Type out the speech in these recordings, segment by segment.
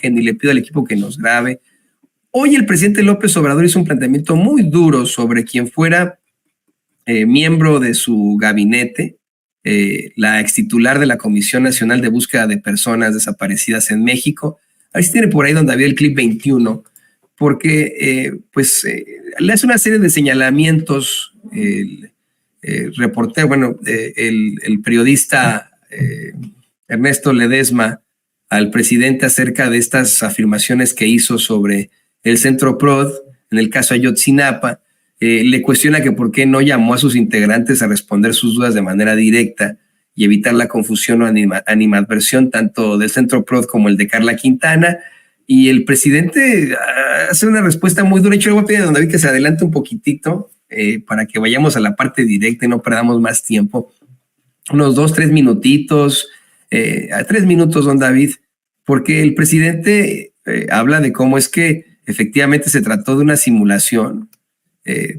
ni le pido al equipo que nos grabe. Hoy el presidente López Obrador hizo un planteamiento muy duro sobre quien fuera miembro de su gabinete, la extitular de la Comisión Nacional de Búsqueda de Personas Desaparecidas en México. A ver si tiene por ahí donde había el clip 21, porque le hace una serie de señalamientos el reportero, el periodista Ernesto Ledesma al presidente acerca de estas afirmaciones que hizo sobre el Centro PROD en el caso Ayotzinapa. Le cuestiona que por qué no llamó a sus integrantes a responder sus dudas de manera directa y evitar la confusión o animadversión tanto del Centro PROD como el de Carla Quintana. Y el presidente hace una respuesta muy dura. Yo le voy a pedir a don David que se adelante un poquitito para que vayamos a la parte directa y no perdamos más tiempo. Unos 2-3 minutitos, a 3 minutos, don David, porque el presidente habla de cómo es que efectivamente se trató de una simulación,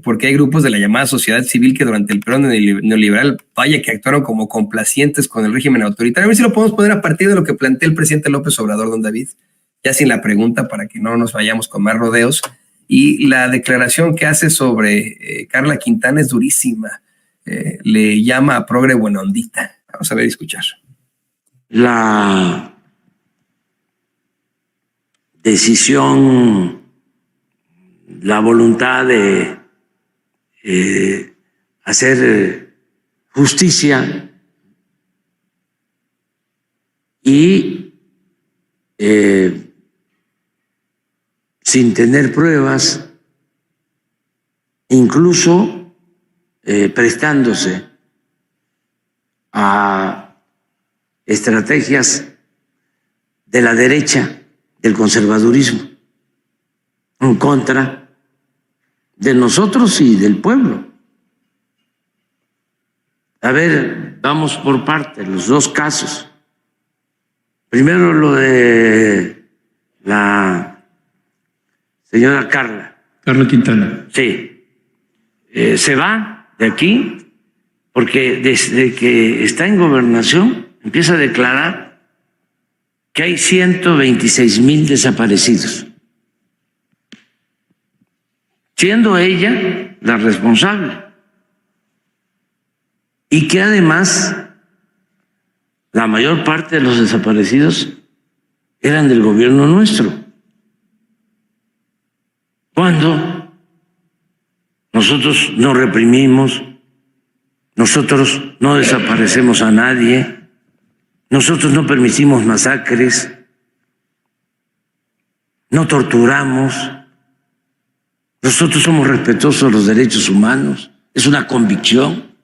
porque hay grupos de la llamada sociedad civil que durante el periodo neoliberal, vaya que actuaron como complacientes con el régimen autoritario. A ver si lo podemos poner a partir de lo que plantea el presidente López Obrador, don David, ya sin la pregunta para que no nos vayamos con más rodeos. Y la declaración que hace sobre Carla Quintana es durísima. Le llama a progre buena ondita. Vamos a ver y escuchar. La decisión, la voluntad de hacer justicia y sin tener pruebas, incluso prestándose a estrategias de la derecha, del conservadurismo, en contra de nosotros y del pueblo. A ver, vamos por partes, los dos casos. Primero lo de la señora Carla Quintana. Sí. Se va de aquí porque desde que está en gobernación empieza a declarar que hay 126,000 desaparecidos, siendo ella la responsable, y que además la mayor parte de los desaparecidos eran del gobierno nuestro, cuando nosotros no reprimimos, nosotros no desaparecemos a nadie, nosotros no permitimos masacres, no torturamos, nosotros somos respetuosos de los derechos humanos, es una convicción.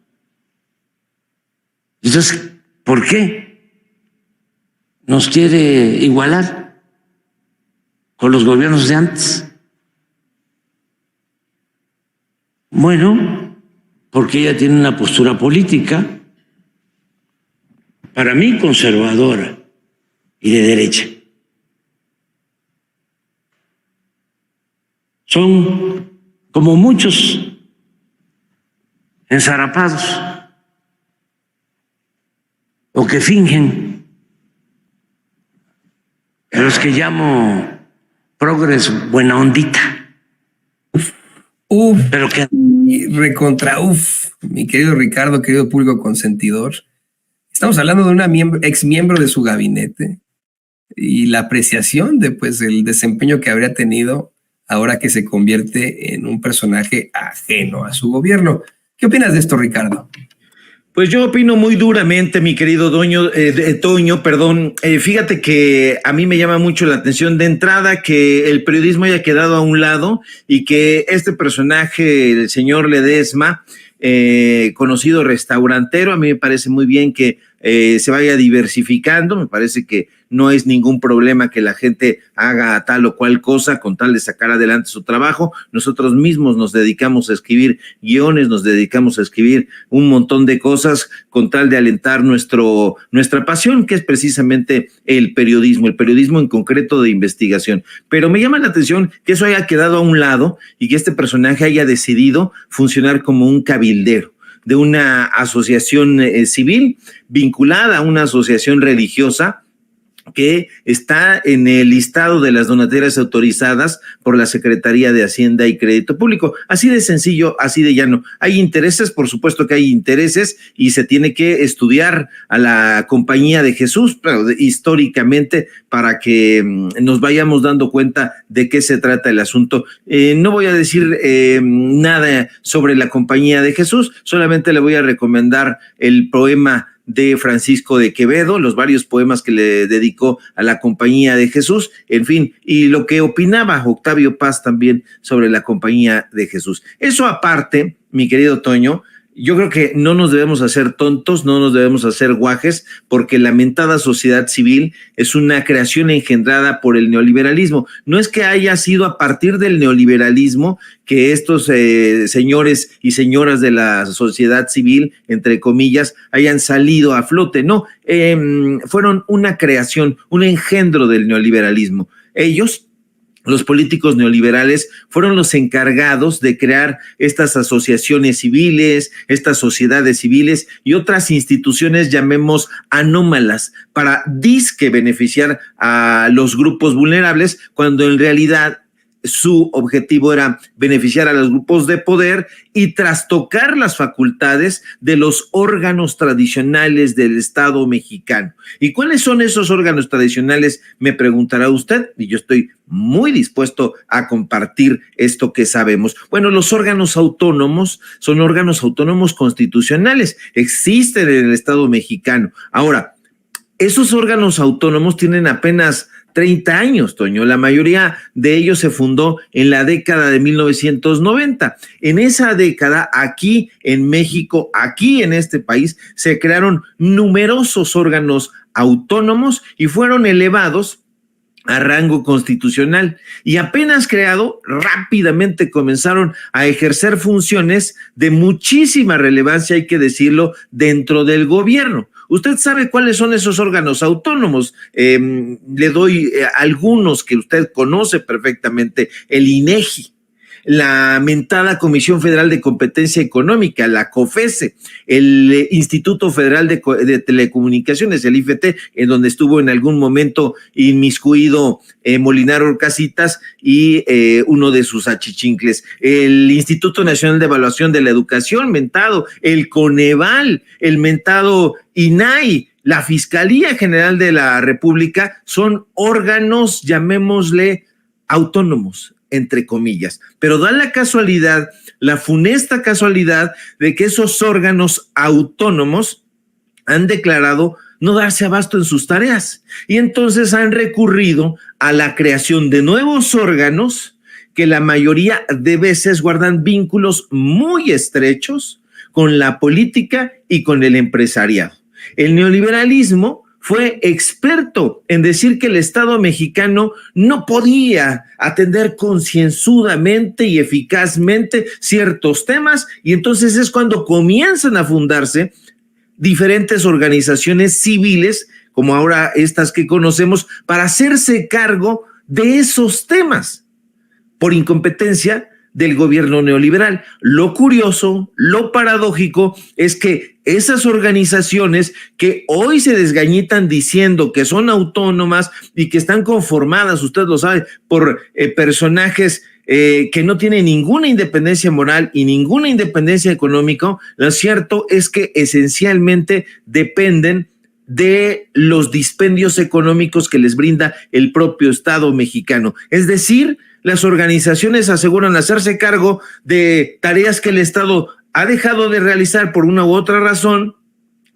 Entonces, ¿por qué nos quiere igualar con los gobiernos de antes? Bueno, porque ella tiene una postura política, para mí conservadora y de derecha. Son como muchos ensarapados o que fingen, a los que llamo progres buena ondita. Pero que recontra, mi querido Ricardo, querido público consentidor. Estamos hablando de una ex miembro de su gabinete y la apreciación de el desempeño que habría tenido ahora que se convierte en un personaje ajeno a su gobierno. ¿Qué opinas de esto, Ricardo? Pues yo opino muy duramente, mi querido Toño. Fíjate que a mí me llama mucho la atención de entrada que el periodismo haya quedado a un lado y que este personaje, el señor Ledesma, conocido restaurantero, a mí me parece muy bien que se vaya diversificando. Me parece que no es ningún problema que la gente haga tal o cual cosa con tal de sacar adelante su trabajo. Nosotros mismos nos dedicamos a escribir guiones, nos dedicamos a escribir un montón de cosas con tal de alentar nuestra pasión, que es precisamente el periodismo en concreto de investigación. Pero me llama la atención que eso haya quedado a un lado y que este personaje haya decidido funcionar como un cabildero de una asociación civil vinculada a una asociación religiosa que está en el listado de las donateras autorizadas por la Secretaría de Hacienda y Crédito Público. Así de sencillo, así de llano. Hay intereses, por supuesto que hay intereses, y se tiene que estudiar a la Compañía de Jesús, pero históricamente, para que nos vayamos dando cuenta de qué se trata el asunto. No voy a decir nada sobre la Compañía de Jesús, solamente le voy a recomendar el poema de Francisco de Quevedo, los varios poemas que le dedicó a la Compañía de Jesús, en fin, y lo que opinaba Octavio Paz también sobre la Compañía de Jesús. Eso aparte, mi querido Toño, yo creo que no nos debemos hacer tontos, no nos debemos hacer guajes, porque la mentada sociedad civil es una creación engendrada por el neoliberalismo. No es que haya sido a partir del neoliberalismo que estos señores y señoras de la sociedad civil, entre comillas, hayan salido a flote. No, fueron una creación, un engendro del neoliberalismo. Ellos, los políticos neoliberales, fueron los encargados de crear estas asociaciones civiles, estas sociedades civiles y otras instituciones, llamemos anómalas, para disque beneficiar a los grupos vulnerables, cuando en realidad su objetivo era beneficiar a los grupos de poder y trastocar las facultades de los órganos tradicionales del Estado mexicano. ¿Y cuáles son esos órganos tradicionales? Me preguntará usted, y yo estoy muy dispuesto a compartir esto que sabemos. Bueno, los órganos autónomos son órganos autónomos constitucionales, existen en el Estado mexicano. Ahora, esos órganos autónomos tienen apenas 30 años, Toño. La mayoría de ellos se fundó en la década de 1990. En esa década, aquí en México, aquí en este país, se crearon numerosos órganos autónomos y fueron elevados a rango constitucional, y apenas creado, rápidamente comenzaron a ejercer funciones de muchísima relevancia, hay que decirlo, dentro del gobierno. Usted sabe cuáles son esos órganos autónomos. Le doy algunos que usted conoce perfectamente: el INEGI, la mentada Comisión Federal de Competencia Económica, la COFESE, el Instituto Federal de Telecomunicaciones, el IFT, en donde estuvo en algún momento inmiscuido Molinar Orcasitas y uno de sus achichincles, el Instituto Nacional de Evaluación de la Educación, mentado, el Coneval, el mentado INAI, la Fiscalía General de la República. Son órganos, llamémosle, autónomos, entre comillas, pero da la casualidad, la funesta casualidad, de que esos órganos autónomos han declarado no darse abasto en sus tareas, y entonces han recurrido a la creación de nuevos órganos que la mayoría de veces guardan vínculos muy estrechos con la política y con el empresariado. El neoliberalismo fue experto en decir que el Estado mexicano no podía atender concienzudamente y eficazmente ciertos temas, y entonces es cuando comienzan a fundarse diferentes organizaciones civiles, como ahora estas que conocemos, para hacerse cargo de esos temas por incompetencia del gobierno neoliberal. Lo curioso, lo paradójico, es que esas organizaciones que hoy se desgañitan diciendo que son autónomas y que están conformadas, usted lo sabe, por personajes que no tienen ninguna independencia moral y ninguna independencia económica, lo cierto es que esencialmente dependen de los dispendios económicos que les brinda el propio Estado mexicano. Es decir, las organizaciones aseguran hacerse cargo de tareas que el Estado ha dejado de realizar por una u otra razón,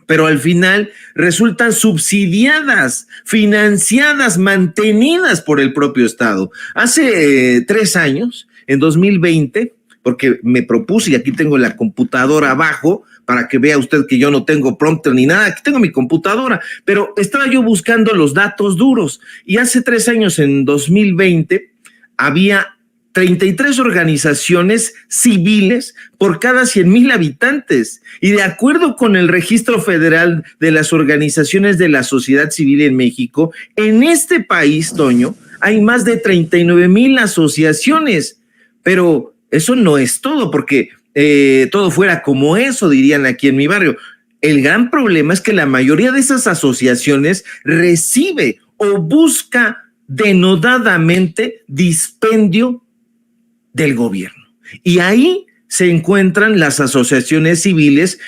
pero al final resultan subsidiadas, financiadas, mantenidas por el propio Estado. Hace 3 años, en 2020, porque me propuse, y aquí tengo la computadora abajo, para que vea usted que yo no tengo prompter ni nada, aquí tengo mi computadora, pero estaba yo buscando los datos duros, y hace 3 años, en 2020, había 33 organizaciones civiles por cada 100,000 habitantes. Y de acuerdo con el Registro Federal de las Organizaciones de la Sociedad Civil en México, en este país, Toño, hay más de 39,000 asociaciones. Pero eso no es todo, porque todo fuera como eso, dirían aquí en mi barrio. El gran problema es que la mayoría de esas asociaciones recibe o busca denodadamente dispendio del gobierno. Y ahí se encuentran las asociaciones civiles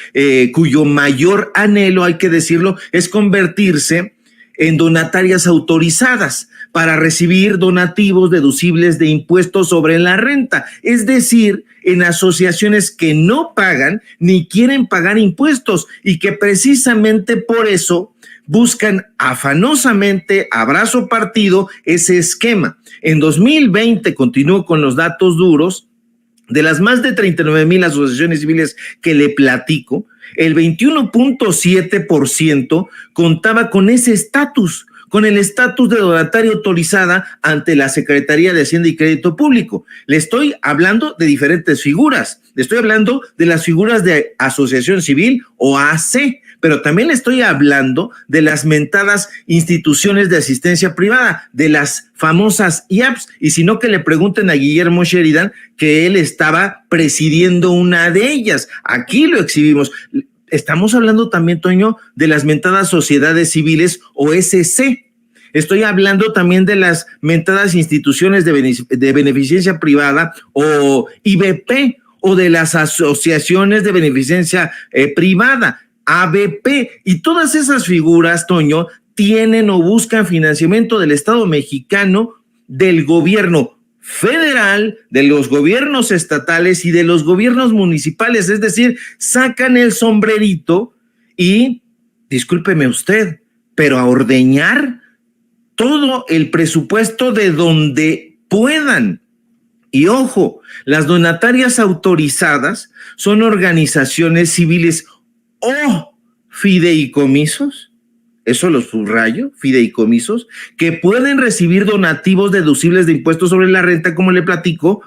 cuyo mayor anhelo, hay que decirlo, es convertirse en donatarias autorizadas para recibir donativos deducibles de impuestos sobre la renta, es decir, en asociaciones que no pagan ni quieren pagar impuestos y que precisamente por eso buscan afanosamente, a brazo partido, ese esquema. En 2020, continúo con los datos duros, de las más de 39,000 asociaciones civiles que le platico, el 21.7% contaba con ese estatus, con el estatus de donataria autorizada ante la Secretaría de Hacienda y Crédito Público. Le estoy hablando de diferentes figuras. Le estoy hablando de las figuras de asociación civil o AC, pero también le estoy hablando de las mentadas instituciones de asistencia privada, de las famosas IAPS, y si no que le pregunten a Guillermo Sheridan, que él estaba presidiendo una de ellas. Aquí lo exhibimos. Estamos hablando también, Toño, de las mentadas sociedades civiles o SC. Estoy hablando también de las mentadas instituciones de beneficencia privada o IBP, o de las asociaciones de beneficencia privada, ABP, y todas esas figuras, Toño, tienen o buscan financiamiento del Estado mexicano, del gobierno federal, de los gobiernos estatales y de los gobiernos municipales, es decir, sacan el sombrerito y, discúlpeme usted, pero a ordeñar todo el presupuesto de donde puedan. Y ojo, las donatarias autorizadas son organizaciones civiles o fideicomisos, eso lo subrayo, fideicomisos, que pueden recibir donativos deducibles de impuestos sobre la renta, como le platico,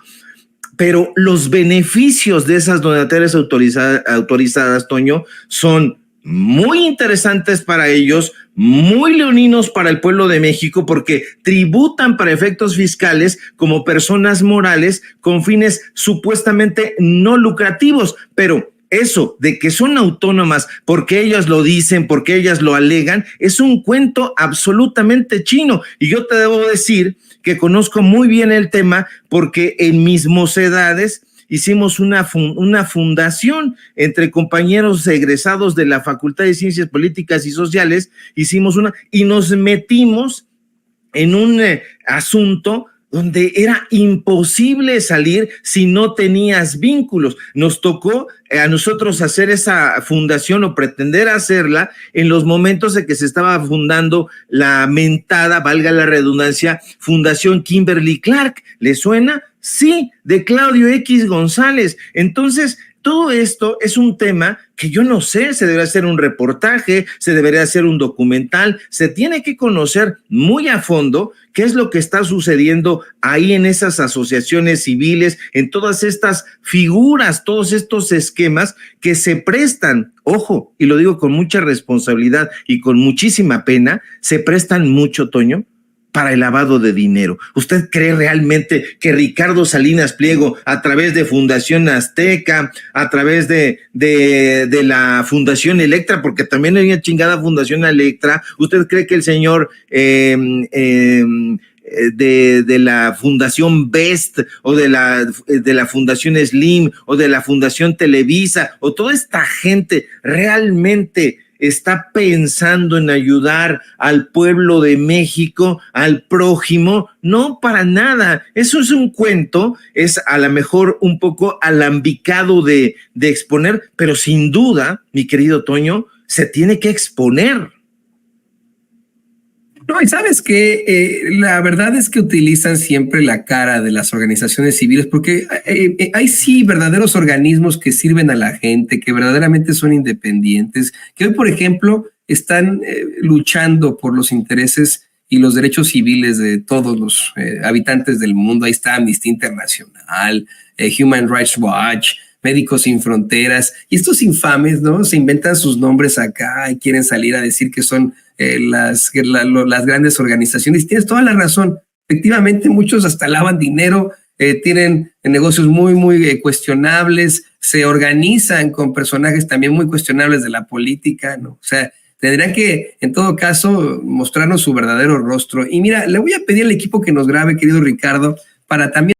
pero los beneficios de esas donatarias autorizadas, Toño, son muy interesantes para ellos, muy leoninos para el pueblo de México, porque tributan para efectos fiscales como personas morales con fines supuestamente no lucrativos, pero eso de que son autónomas porque ellas lo dicen, porque ellas lo alegan, es un cuento absolutamente chino. Y yo te debo decir que conozco muy bien el tema porque en mis mocedades hicimos una fundación entre compañeros egresados de la Facultad de Ciencias Políticas y Sociales, hicimos una y nos metimos en un asunto donde era imposible salir si no tenías vínculos. Nos tocó a nosotros hacer esa fundación o pretender hacerla en los momentos en que se estaba fundando la mentada, valga la redundancia, Fundación Kimberly Clark. ¿Le suena? Sí, de Claudio X González. Entonces, todo esto es un tema que yo no sé, se debería hacer un reportaje, se debería hacer un documental, se tiene que conocer muy a fondo qué es lo que está sucediendo ahí en esas asociaciones civiles, en todas estas figuras, todos estos esquemas que se prestan, ojo, y lo digo con mucha responsabilidad y con muchísima pena, se prestan mucho, Toño, para el lavado de dinero. ¿Usted cree realmente que Ricardo Salinas Pliego, a través de Fundación Azteca, a través de la Fundación Electra, porque también hay una chingada Fundación Electra, ¿usted cree que el señor de la Fundación Best o de la Fundación Slim o de la Fundación Televisa o toda esta gente realmente está pensando en ayudar al pueblo de México, al prójimo? No, para nada. Eso es un cuento, es a lo mejor un poco alambicado de exponer, pero sin duda, mi querido Toño, se tiene que exponer. No, y sabes que la verdad es que utilizan siempre la cara de las organizaciones civiles, porque hay sí verdaderos organismos que sirven a la gente, que verdaderamente son independientes, que hoy, por ejemplo, están luchando por los intereses y los derechos civiles de todos los habitantes del mundo. Ahí está Amnistía Internacional, Human Rights Watch, Médicos Sin Fronteras, y estos infames, ¿no? Se inventan sus nombres acá y quieren salir a decir que son las grandes organizaciones. Tienes toda la razón. Efectivamente, muchos hasta lavan dinero, tienen negocios muy, muy cuestionables, se organizan con personajes también muy cuestionables de la política, ¿no? O sea, Tendrían que, en todo caso, mostrarnos su verdadero rostro. Y mira, le voy a pedir al equipo que nos grabe, querido Ricardo, para también